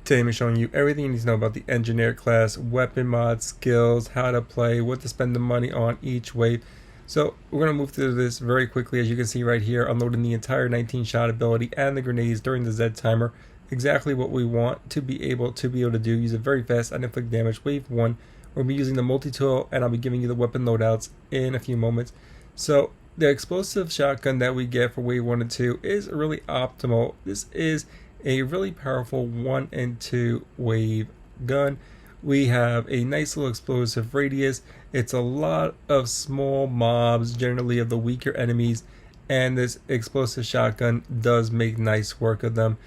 Today I'm showing you everything you need to know about the engineer class, weapon mods, skills, how to play, what to spend the money on each wave. So we're going to move through this very quickly. As you can see right here, unloading the entire 19 shot ability and the grenades during the Z timer. Exactly what we want to be able to do. Use it very fast and inflict damage. Wave 1, we'll be using the multi-tool, and I'll be giving you the weapon loadouts in a few moments. So the explosive shotgun that we get for wave 1 and 2 is really optimal. This is a really powerful 1 and 2 wave gun. We have a nice little explosive radius. It's a lot of small mobs, generally of the weaker enemies, and this explosive shotgun does make nice work of them.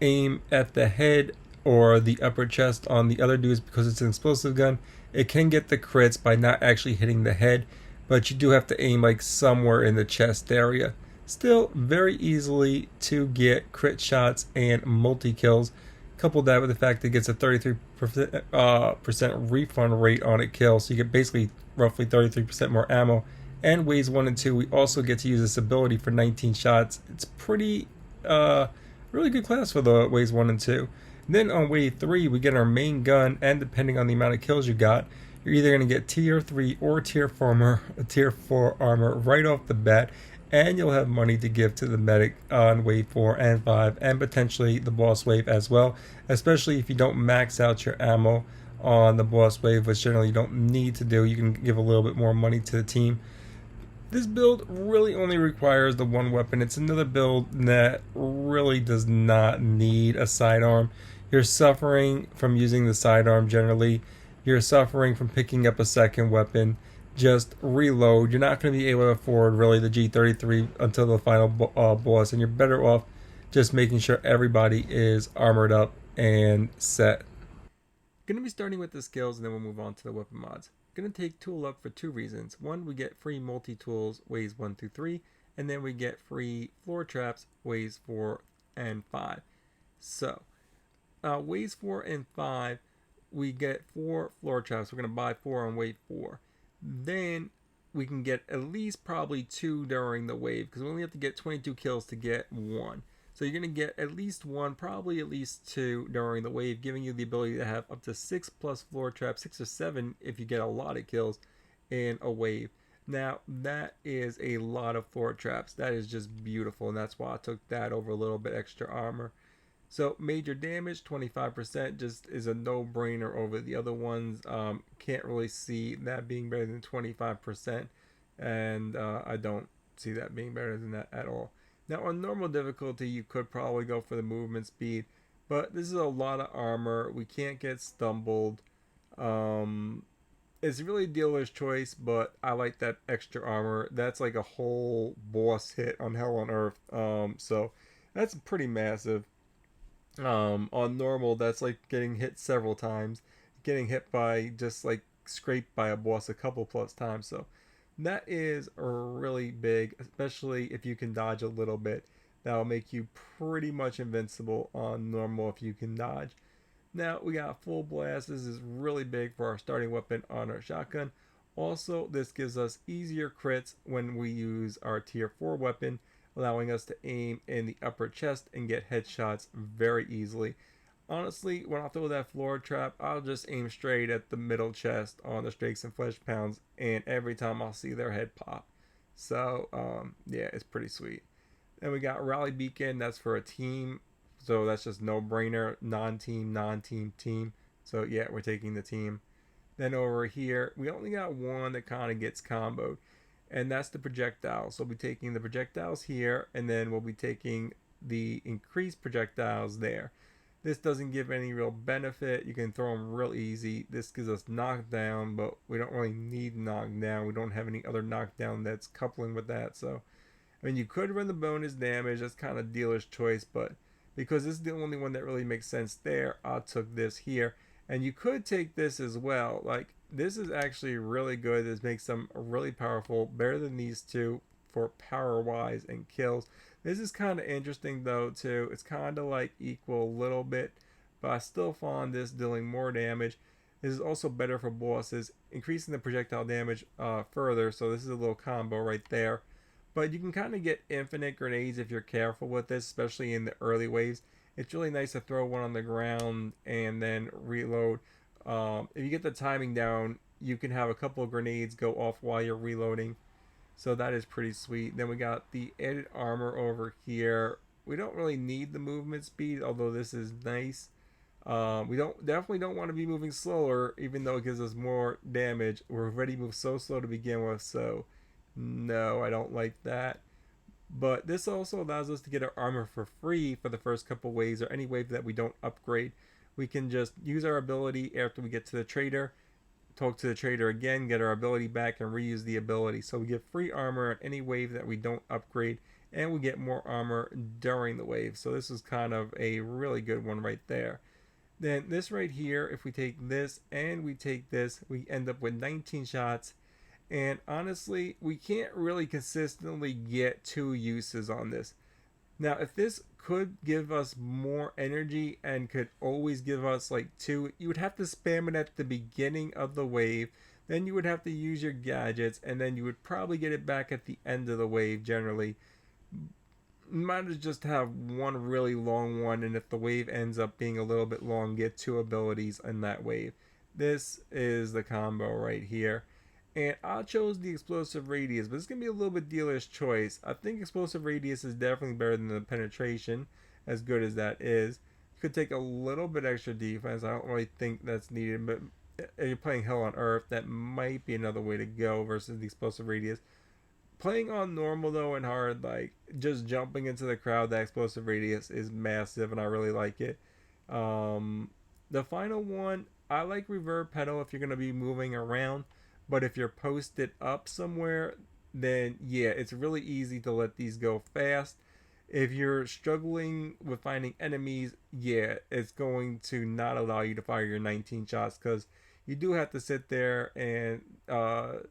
Aim at the head or the upper chest on the other dudes because it's an explosive gun. It can get the crits by not actually hitting the head, but you do have to aim like somewhere in the chest area. Still very easily to get crit shots and multi-kills. Couple that with the fact that it gets a 33% refund rate on a kill, so you get basically roughly 33% more ammo. And waves 1 and 2, we also get to use this ability for 19 shots. It's pretty, really good class for the waves 1 and 2. Then on wave 3, we get our main gun, and depending on the amount of kills you got, you're either going to get tier 3 or tier 4 armor right off the bat, and you'll have money to give to the medic on wave 4 and 5, and potentially the boss wave as well, especially if you don't max out your ammo on the boss wave, which generally you don't need to do. You can give a little bit more money to the team. This build really only requires the one weapon. It's another build that really does not need a sidearm. You're suffering from using the sidearm generally. You're suffering from picking up a second weapon. Just reload. You're not going to be able to afford really the G33 until the final boss, and you're better off just making sure everybody is armored up and set. Going to be starting with the skills, and then we'll move on to the weapon mods. Going to take tool up for two reasons. One, we get free multi-tools waves 1 through 3, and then we get free floor traps waves 4 and 5. So waves 4 and 5, we get 4 floor traps. We're going to buy 4 on wave 4. Then we can get at least probably 2 during the wave, because we only have to get 22 kills to get 1. So you're going to get at least 1, probably at least 2 during the wave, giving you the ability to have up to 6 plus floor traps, 6 or 7 if you get a lot of kills in a wave. Now that is a lot of floor traps. That is just beautiful, and that's why I took that over a little bit extra armor. So major damage, 25%, just is a no-brainer over the other ones. Can't really see that being better than 25%, and I don't see that being better than that at all. Now on normal difficulty, you could probably go for the movement speed, but this is a lot of armor. We can't get stumbled. It's really dealer's choice, but I like that extra armor. That's like a whole boss hit on Hell on Earth. So that's pretty massive. On normal, that's like getting hit several times, getting hit by just like scraped by a boss a couple plus times. So that is really big, especially if you can dodge a little bit. That'll make you pretty much invincible on normal if you can dodge. Now we got full blast. This is really big for our starting weapon on our shotgun. Also, this gives us easier crits when we use our tier 4 weapon, allowing us to aim in the upper chest and get headshots very easily. Honestly, when I throw that floor trap, I'll just aim straight at the middle chest on the Steaks and Flesh Pounds, and every time I'll see their head pop. So, yeah, it's pretty sweet. Then we got Rally Beacon, that's for a team, so that's just no-brainer, non-team, team. So, yeah, we're taking the team. Then over here, we only got one that kind of gets comboed, and that's the projectiles. So we'll be taking the projectiles here, and then we'll be taking the increased projectiles there. This doesn't give any real benefit. You can throw them real easy. This gives us knockdown, but we don't really need knockdown. We don't have any other knockdown that's coupling with that. So, I mean, you could run the bonus damage. That's kind of dealer's choice, but because this is the only one that really makes sense there, I took this here. And you could take this as well. Like, this is actually really good. This makes them really powerful, better than these two for power wise and kills. This is kind of interesting though too. It's kind of like equal a little bit, but I still find this dealing more damage. This is also better for bosses, increasing the projectile damage further. So this is a little combo right there. But you can kind of get infinite grenades if you're careful with this, especially in the early waves. It's really nice to throw one on the ground and then reload. If you get the timing down, you can have a couple of grenades go off while you're reloading. So that is pretty sweet. Then we got the added armor over here. We don't really need the movement speed, although this is nice. We definitely don't want to be moving slower, even though it gives us more damage. We're already moved so slow to begin with, so no, I don't like that. But this also allows us to get our armor for free for the first couple waves, or any wave that we don't upgrade. We can just use our ability after we get to the trader, talk to the trader again, get our ability back, and reuse the ability. So we get free armor on any wave that we don't upgrade, and we get more armor during the wave. So this is kind of a really good one right there. Then this right here, if we take this and we take this, we end up with 19 shots. And honestly, we can't really consistently get 2 uses on this. Now, if this could give us more energy and could always give us like 2, you would have to spam it at the beginning of the wave. Then you would have to use your gadgets, and then you would probably get it back at the end of the wave generally. Might as just have one really long one, and if the wave ends up being a little bit long, get 2 abilities in that wave. This is the combo right here. And I chose the explosive radius, but it's going to be a little bit dealer's choice. I think explosive radius is definitely better than the penetration, as good as that is. You could take a little bit extra defense. I don't really think that's needed, but if you're playing Hell on Earth, that might be another way to go versus the explosive radius. Playing on normal though and hard, like just jumping into the crowd, that explosive radius is massive, and I really like it. The final one, I like reverb pedal if you're going to be moving around. But if you're posted up somewhere, then yeah, it's really easy to let these go fast. If you're struggling with finding enemies, yeah, it's going to not allow you to fire your 19 shots, because you do have to sit there, and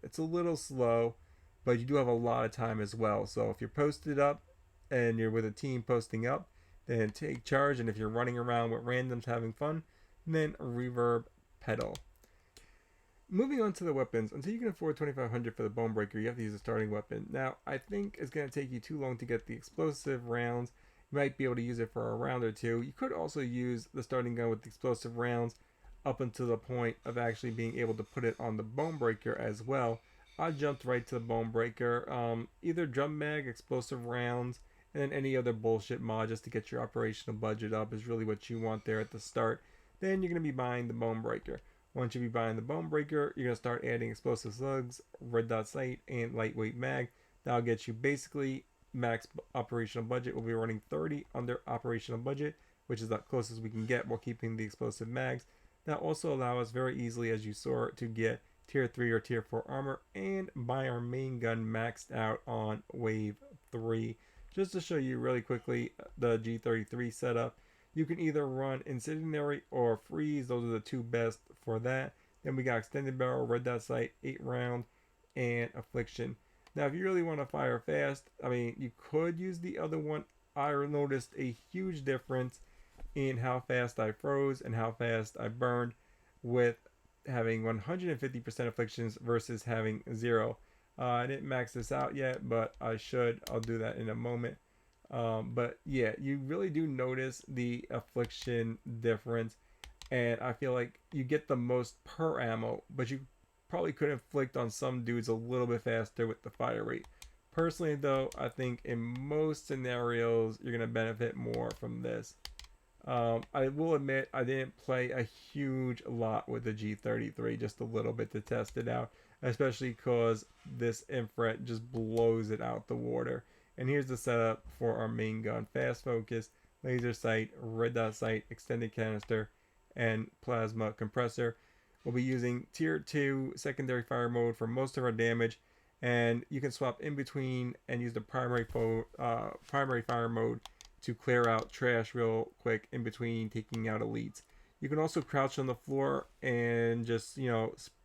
it's a little slow, but you do have a lot of time as well. So if you're posted up and you're with a team posting up, then take charge. And if you're running around with randoms having fun, then reverb pedal. Moving on to the weapons, until you can afford 2,500 for the Bonebreaker, you have to use a starting weapon. Now, I think it's going to take you too long to get the explosive rounds. You might be able to use it for a round or two. You could also use the starting gun with the explosive rounds up until the point of actually being able to put it on the Bonebreaker as well. I jumped right to the Bonebreaker. Either drum mag, explosive rounds, and then any other bullshit mod just to get your operational budget up is really what you want there at the start. Then you're going to be buying the Bonebreaker. Once you be buying the Bonebreaker, you're going to start adding explosive slugs, red dot sight, and lightweight mag. That'll get you basically max operational budget. We'll be running 30 under operational budget, which is the closest we can get while keeping the explosive mags. That also allow us very easily, as you saw, to get tier 3 or tier 4 armor and buy our main gun maxed out on wave 3. Just to show you really quickly the G33 setup. You can either run Incendiary or Freeze. Those are the 2 best for that. Then we got Extended Barrel, Red Dot Sight, 8 round, and Affliction. Now, if you really want to fire fast, I mean, you could use the other one. I noticed a huge difference in how fast I froze and how fast I burned with having 150% Afflictions versus having 0. I didn't max this out yet, but I should. I'll do that in a moment. But yeah, you really do notice the affliction difference, and I feel like you get the most per ammo, but you probably could inflict on some dudes a little bit faster with the fire rate. Personally though, I think in most scenarios you're going to benefit more from this. I will admit I didn't play a huge lot with the G33, just a little bit to test it out, especially because this Ifrit just blows it out the water. And here's the setup for our main gun: fast focus, laser sight, red dot sight, extended canister, and plasma compressor. We'll be using tier 2 secondary fire mode for most of our damage, and you can swap in between and use the primary fire mode to clear out trash real quick in between taking out elites. You can also crouch on the floor and just,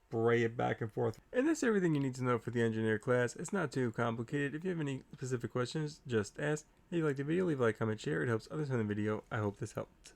spray it back and forth. And that's everything you need to know for the engineer class. It's not too complicated. If you have any specific questions, just ask. If you liked the video, leave a like, comment, share. It helps others in the video. I hope this helped.